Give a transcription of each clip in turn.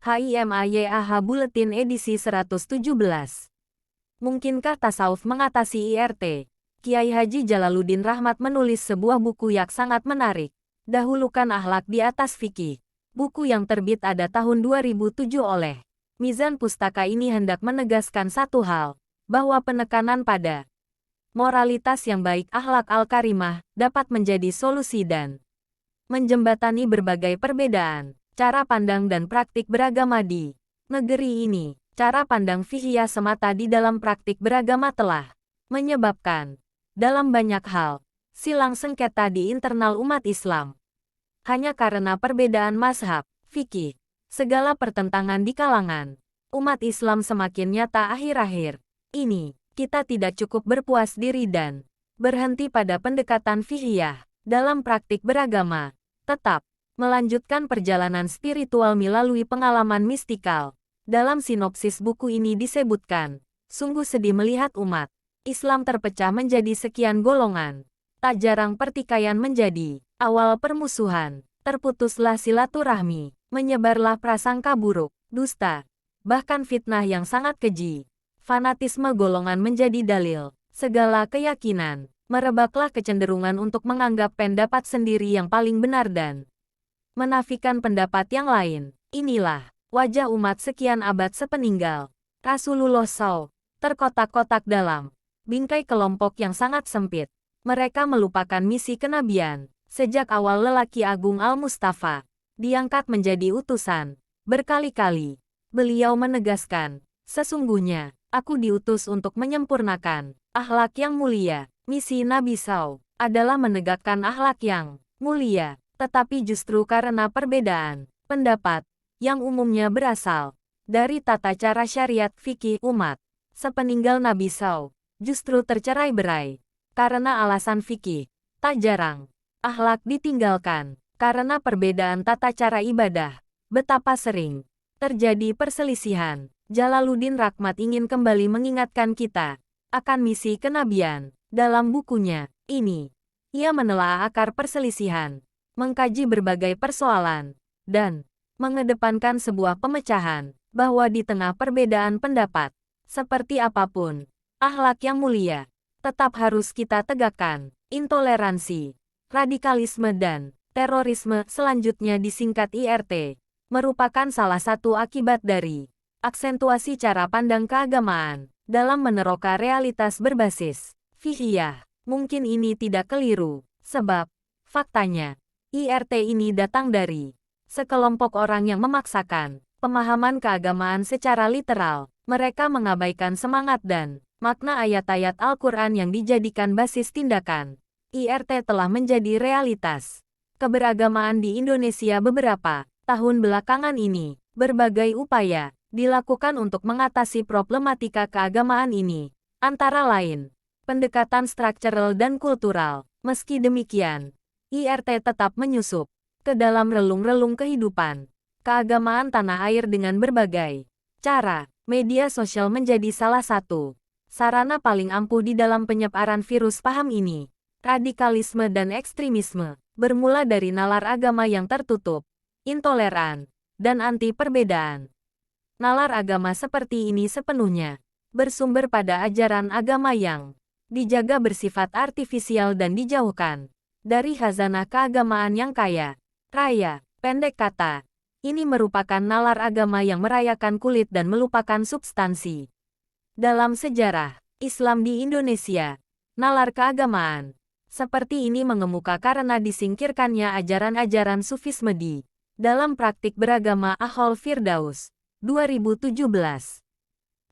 HIMAYAH Buletin edisi 117. Mungkinkah tasawuf mengatasi IRT? Kiai Haji Jalaluddin Rahmat menulis sebuah buku yang sangat menarik. Dahulukan Akhlak di Atas Fikih. Buku yang terbit ada tahun 2007 oleh Mizan Pustaka ini hendak menegaskan satu hal, bahwa penekanan pada moralitas yang baik akhlak al-karimah dapat menjadi solusi dan menjembatani berbagai perbedaan cara pandang dan praktik beragama di negeri ini. Cara pandang fikih semata di dalam praktik beragama telah menyebabkan, dalam banyak hal, silang sengketa di internal umat Islam. Hanya karena perbedaan mazhab, fikih, segala pertentangan di kalangan umat Islam semakin nyata akhir-akhir ini. Kita tidak cukup berpuas diri dan berhenti pada pendekatan fikih dalam praktik beragama, tetap melanjutkan perjalanan spiritual melalui pengalaman mistikal. Dalam sinopsis buku ini disebutkan, sungguh sedih melihat umat Islam terpecah menjadi sekian golongan. Tak jarang pertikaian menjadi awal permusuhan, terputuslah silaturahmi, menyebarlah prasangka buruk, dusta, bahkan fitnah yang sangat keji. Fanatisme golongan menjadi dalil segala keyakinan, merebaklah kecenderungan untuk menganggap pendapat sendiri yang paling benar dan menafikan pendapat yang lain. Inilah wajah umat sekian abad sepeninggal Rasulullah SAW, terkotak-kotak dalam bingkai kelompok yang sangat sempit. Mereka melupakan misi kenabian. Sejak awal lelaki agung Al-Mustafa diangkat menjadi utusan, berkali-kali beliau menegaskan, sesungguhnya, aku diutus untuk menyempurnakan akhlak yang mulia. Misi Nabi SAW adalah menegakkan akhlak yang mulia. Tetapi justru karena perbedaan pendapat yang umumnya berasal dari tata cara syariat fikih umat sepeninggal Nabi SAW justru tercerai-berai karena alasan fikih. Tak jarang akhlak ditinggalkan karena perbedaan tata cara ibadah. Betapa sering terjadi perselisihan. Jalaluddin Rahmat ingin kembali mengingatkan kita akan misi kenabian. Dalam bukunya ini, ia menelaah akar perselisihan, mengkaji berbagai persoalan, dan mengedepankan sebuah pemecahan, bahwa di tengah perbedaan pendapat, seperti apapun, akhlak yang mulia, tetap harus kita tegakkan. Intoleransi, radikalisme dan terorisme selanjutnya disingkat IRT, merupakan salah satu akibat dari aksentuasi cara pandang keagamaan dalam meneroka realitas berbasis fikih. Mungkin ini tidak keliru, sebab, faktanya, IRT ini datang dari sekelompok orang yang memaksakan pemahaman keagamaan secara literal. Mereka mengabaikan semangat dan makna ayat-ayat Al-Quran yang dijadikan basis tindakan. IRT telah menjadi realitas keberagamaan di Indonesia beberapa tahun belakangan ini. Berbagai upaya dilakukan untuk mengatasi problematika keagamaan ini, antara lain pendekatan struktural dan kultural. Meski demikian, IRT tetap menyusup ke dalam relung-relung kehidupan keagamaan tanah air dengan berbagai cara. Media sosial menjadi salah satu sarana paling ampuh di dalam penyebaran virus paham ini. Radikalisme dan ekstremisme bermula dari nalar agama yang tertutup, intoleran, dan anti perbedaan. Nalar agama seperti ini sepenuhnya bersumber pada ajaran agama yang dijaga bersifat artifisial dan dijauhkan dari khazanah keagamaan yang kaya raya. Pendek kata, ini merupakan nalar agama yang merayakan kulit dan melupakan substansi. Dalam sejarah Islam di Indonesia, nalar keagamaan seperti ini mengemuka karena disingkirkannya ajaran-ajaran sufisme di dalam praktik beragama. Akhol Firdaus, 2017.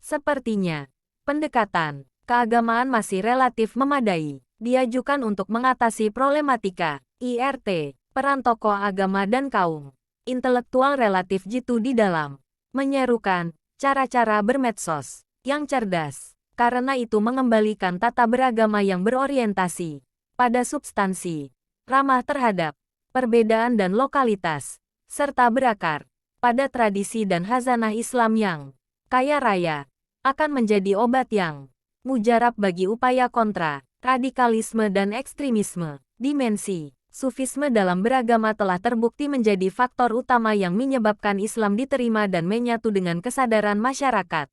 Sepertinya, pendekatan keagamaan masih relatif memadai diajukan untuk mengatasi problematika IRT. Peran tokoh agama dan kaum intelektual relatif jitu di dalam menyerukan cara-cara bermedsos yang cerdas. Karena itu mengembalikan tata beragama yang berorientasi pada substansi, ramah terhadap perbedaan dan lokalitas, serta berakar pada tradisi dan khazanah Islam yang kaya raya, akan menjadi obat yang mujarab bagi upaya kontra radikalisme dan ekstremisme. Dimensi Sufisme dalam beragama telah terbukti menjadi faktor utama yang menyebabkan Islam diterima dan menyatu dengan kesadaran masyarakat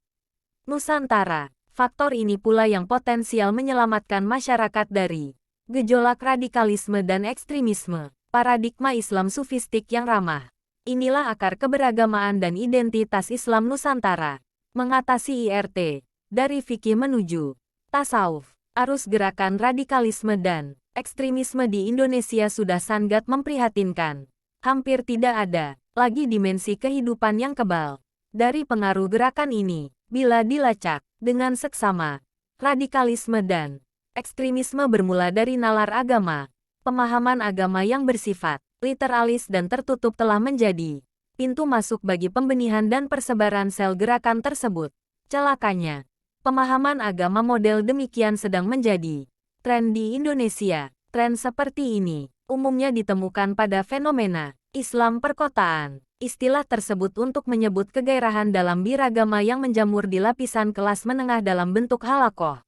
Nusantara. Faktor ini pula yang potensial menyelamatkan masyarakat dari gejolak radikalisme dan ekstremisme. Paradigma Islam sufistik yang ramah. Inilah akar keberagamaan dan identitas Islam Nusantara. Mengatasi IRT. Dari fikih menuju tasawuf. Arus gerakan radikalisme dan ekstremisme di Indonesia sudah sangat memprihatinkan. Hampir tidak ada lagi dimensi kehidupan yang kebal dari pengaruh gerakan ini. Bila dilacak dengan seksama, radikalisme dan ekstremisme bermula dari nalar agama. Pemahaman agama yang bersifat literalis dan tertutup telah menjadi pintu masuk bagi pembenihan dan persebaran sel gerakan tersebut. Celakanya, pemahaman agama model demikian sedang menjadi tren di Indonesia. Tren seperti ini umumnya ditemukan pada fenomena Islam perkotaan. Istilah tersebut untuk menyebut kegairahan dalam biragama yang menjamur di lapisan kelas menengah dalam bentuk halakoh,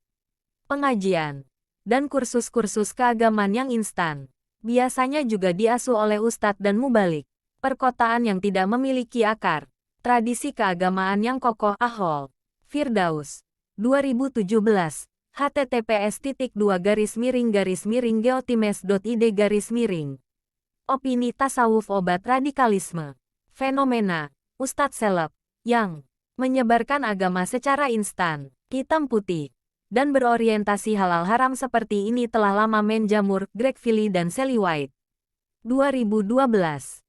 pengajian, dan kursus-kursus keagamaan yang instan. Biasanya juga diasuh oleh ustadz dan mubalik. Perkotaan yang tidak memiliki akar tradisi keagamaan yang kokoh. Ahol Firdaus 2017 https://geotimes.id/. Opini tasawuf obat radikalisme. Fenomena Ustadz Seleb yang menyebarkan agama secara instan, hitam putih, dan berorientasi halal haram seperti ini telah lama menjamur. Greg Philly dan Sally White 2012.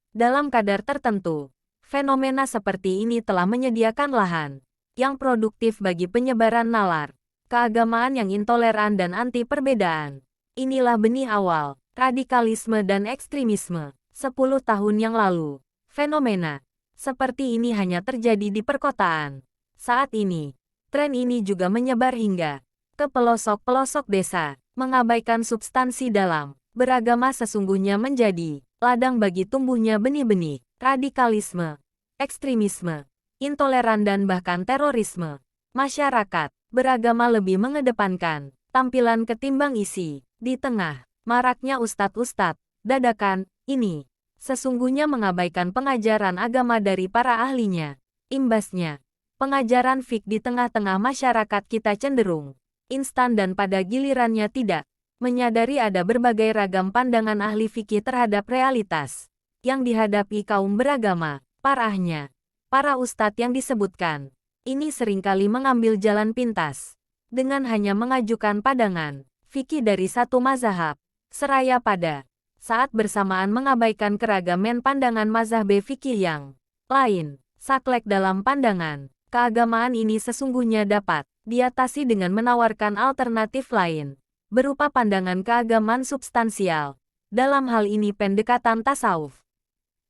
Dalam kadar tertentu, fenomena seperti ini telah menyediakan lahan yang produktif bagi penyebaran nalar keagamaan yang intoleran dan anti perbedaan. Inilah benih awal radikalisme dan ekstremisme. 10 tahun yang lalu, fenomena seperti ini hanya terjadi di perkotaan. Saat ini, tren ini juga menyebar hingga ke pelosok-pelosok desa. Mengabaikan substansi dalam beragama sesungguhnya menjadi ladang bagi tumbuhnya benih-benih radikalisme, ekstremisme, intoleran dan bahkan terorisme. Masyarakat beragama lebih mengedepankan tampilan ketimbang isi. Di tengah maraknya ustadz-ustadz dadakan ini sesungguhnya mengabaikan pengajaran agama dari para ahlinya. Imbasnya, pengajaran fik di tengah-tengah masyarakat kita cenderung instan dan pada gilirannya tidak menyadari ada berbagai ragam pandangan ahli fikih terhadap realitas yang dihadapi kaum beragama. Parahnya, para ustadz yang disebutkan ini seringkali mengambil jalan pintas dengan hanya mengajukan pandangan fikih dari satu mazhab, seraya pada saat bersamaan mengabaikan keragaman pandangan mazhab fikih yang lain. Saklek dalam pandangan keagamaan ini sesungguhnya dapat diatasi dengan menawarkan alternatif lain, berupa pandangan keagamaan substansial. Dalam hal ini pendekatan tasawuf.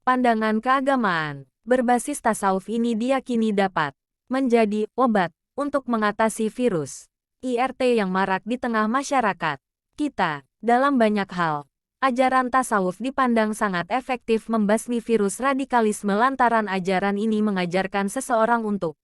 Pandangan keagamaan berbasis tasawuf ini diyakini dapat menjadi obat untuk mengatasi virus IRT yang marak di tengah masyarakat kita. Dalam banyak hal, ajaran tasawuf dipandang sangat efektif membasmi virus radikalisme lantaran ajaran ini mengajarkan seseorang untuk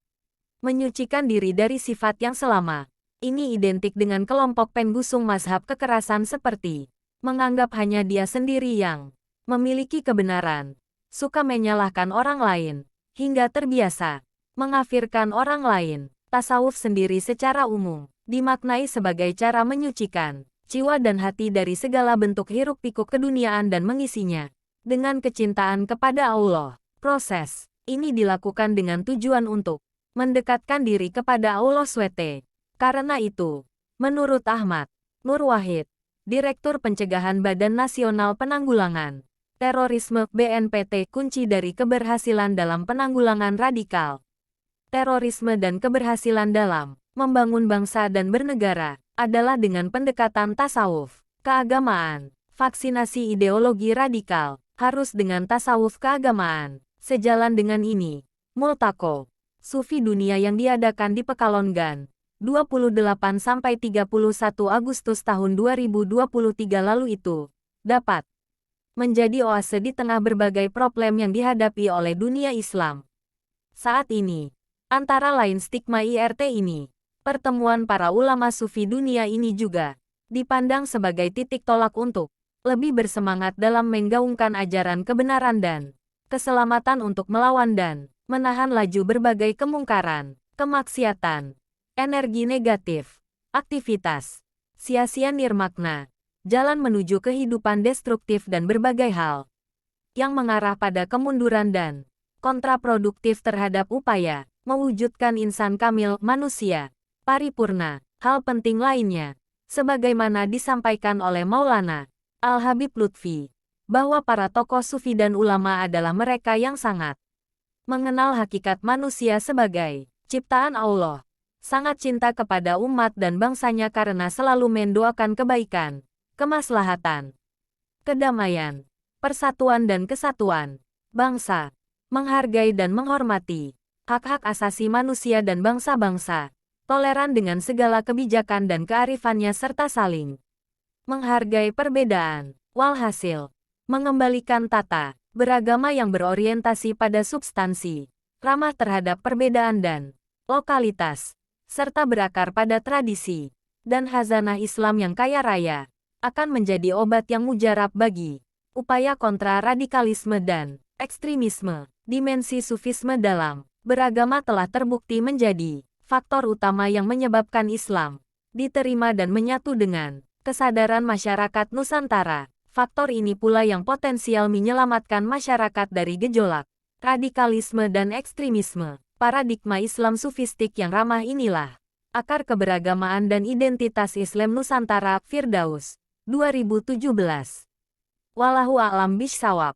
menyucikan diri dari sifat yang selama ini identik dengan kelompok penggusung mazhab kekerasan seperti menganggap hanya dia sendiri yang memiliki kebenaran, suka menyalahkan orang lain, hingga terbiasa mengafirkan orang lain. Tasawuf sendiri secara umum dimaknai sebagai cara menyucikan jiwa dan hati dari segala bentuk hiruk-pikuk keduniaan dan mengisinya dengan kecintaan kepada Allah. Proses ini dilakukan dengan tujuan untuk mendekatkan diri kepada Allah SWT. Karena itu, menurut Ahmad Nur Wahid, Direktur Pencegahan Badan Nasional Penanggulangan Terorisme BNPT, kunci dari keberhasilan dalam penanggulangan radikal terorisme dan keberhasilan dalam membangun bangsa dan bernegara adalah dengan pendekatan tasawuf keagamaan. Vaksinasi ideologi radikal harus dengan tasawuf keagamaan. Sejalan dengan ini, Multaqo Sufi Dunia yang diadakan di Pekalongan 28–31 Agustus tahun 2023 lalu itu dapat menjadi oase di tengah berbagai problem yang dihadapi oleh dunia Islam saat ini. Antara lain stigma IRT ini, pertemuan para ulama sufi dunia ini juga dipandang sebagai titik tolak untuk lebih bersemangat dalam menggaungkan ajaran kebenaran dan keselamatan untuk melawan dan menahan laju berbagai kemungkaran, kemaksiatan, energi negatif, aktivitas, sia-sia nirmakna, jalan menuju kehidupan destruktif dan berbagai hal yang mengarah pada kemunduran dan kontraproduktif terhadap upaya mewujudkan insan kamil manusia paripurna. Hal penting lainnya, sebagaimana disampaikan oleh Maulana Al-Habib Lutfi, bahwa para tokoh sufi dan ulama adalah mereka yang sangat mengenal hakikat manusia sebagai ciptaan Allah, sangat cinta kepada umat dan bangsanya karena selalu mendoakan kebaikan, kemaslahatan, kedamaian, persatuan dan kesatuan bangsa, menghargai dan menghormati hak-hak asasi manusia dan bangsa-bangsa, toleran dengan segala kebijakan dan kearifannya serta saling menghargai perbedaan, walhasil, mengembalikan tata beragama yang berorientasi pada substansi, ramah terhadap perbedaan dan lokalitas, serta berakar pada tradisi dan khazanah Islam yang kaya raya, akan menjadi obat yang mujarab bagi upaya kontra radikalisme dan ekstremisme. Dimensi sufisme dalam beragama telah terbukti menjadi faktor utama yang menyebabkan Islam diterima dan menyatu dengan kesadaran masyarakat Nusantara. Faktor ini pula yang potensial menyelamatkan masyarakat dari gejolak radikalisme dan ekstremisme. Paradigma Islam sufistik yang ramah inilah akar keberagamaan dan identitas Islam Nusantara. Firdaus 2017. Wallahu a'lam bishawab.